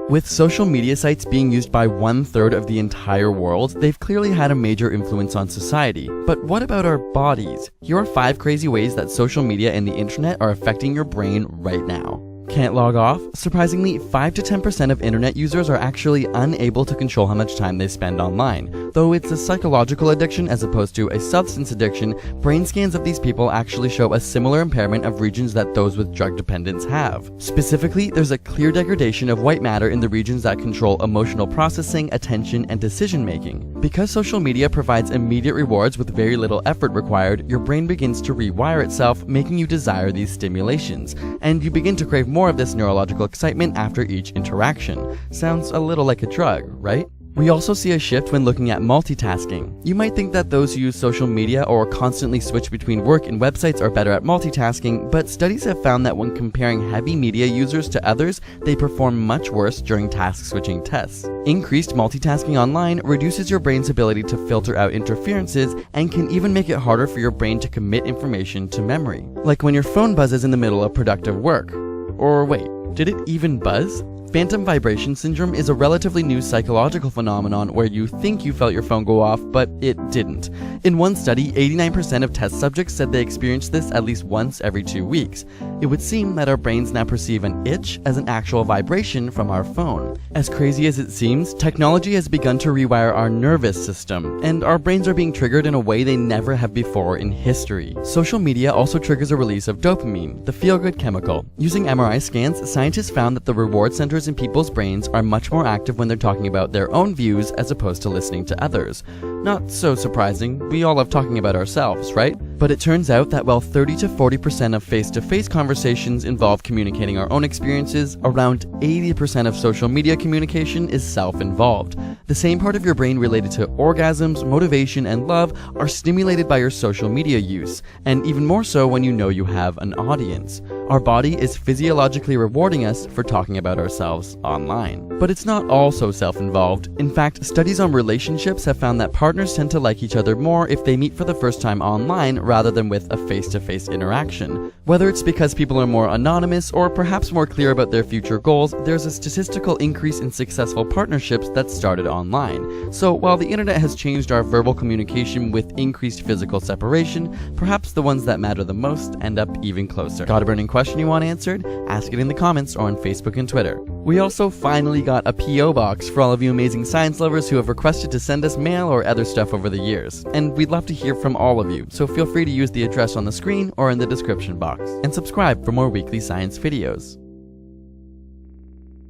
With social media sites being used by 1/3 of the entire world, they've clearly had a major influence on society. But what about our bodies? Here are 5 crazy ways that social media and the internet are affecting your brain right now. Can't log off? Surprisingly, 5 to 10% of internet users are actually unable to control how much time they spend online. Though it's a psychological addiction as opposed to a substance addiction, brain scans of these people actually show a similar impairment of regions that those with drug dependence have. Specifically, there's a clear degradation of white matter in the regions that control emotional processing, attention, and decision making. Because social media provides immediate rewards with very little effort required, your brain begins to rewire itself, making you desire these stimulations, and you begin to crave more of this neurological excitement after each interaction. Sounds a little like a drug, right? We also see a shift when looking at multitasking. You might think that those who use social media or constantly switch between work and websites are better at multitasking, but studies have found that when comparing heavy media users to others, they perform much worse during task switching tests. Increased multitasking online reduces your brain's ability to filter out interferences and can even make it harder for your brain to commit information to memory. Like when your phone buzzes in the middle of productive work. Or wait, did it even buzz? Phantom vibration syndrome is a relatively new psychological phenomenon where you think you felt your phone go off, but it didn't. In one study, 89% of test subjects said they experienced this at least once every 2 weeks. It would seem that our brains now perceive an itch as an actual vibration from our phone. As crazy as it seems, technology has begun to rewire our nervous system, and our brains are being triggered in a way they never have before in history. Social media also triggers a release of dopamine, the feel-good chemical. Using MRI scans, scientists found that the reward centers in people's brains are much more active when they're talking about their own views as opposed to listening to others. Not so surprising, we all love talking about ourselves, right? But it turns out that while 30 to 40% of face-to-face conversations involve communicating our own experiences, around 80% of social media communication is self-involved. The same part of your brain related to orgasms, motivation, and love are stimulated by your social media use, and even more so when you know you have an audience. Our body is physiologically rewarding us for talking about ourselves online. But it's not all so self-involved. In fact, studies on relationships have found that partners tend to like each other more if they meet for the first time online rather than with a face-to-face interaction. Whether it's because people are more anonymous or perhaps more clear about their future goals, there's a statistical increase in successful partnerships that started online. So while the internet has changed our verbal communication with increased physical separation, perhaps the ones that matter the most end up even closer. Got a burning question you want answered? Ask it in the comments or on Facebook and Twitter. We also finally got a P.O. box for all of you amazing science lovers who have requested to send us mail or other stuff over the years. And we'd love to hear from all of you, so feel free to use the address on the screen or in the description box. And subscribe for more weekly science videos.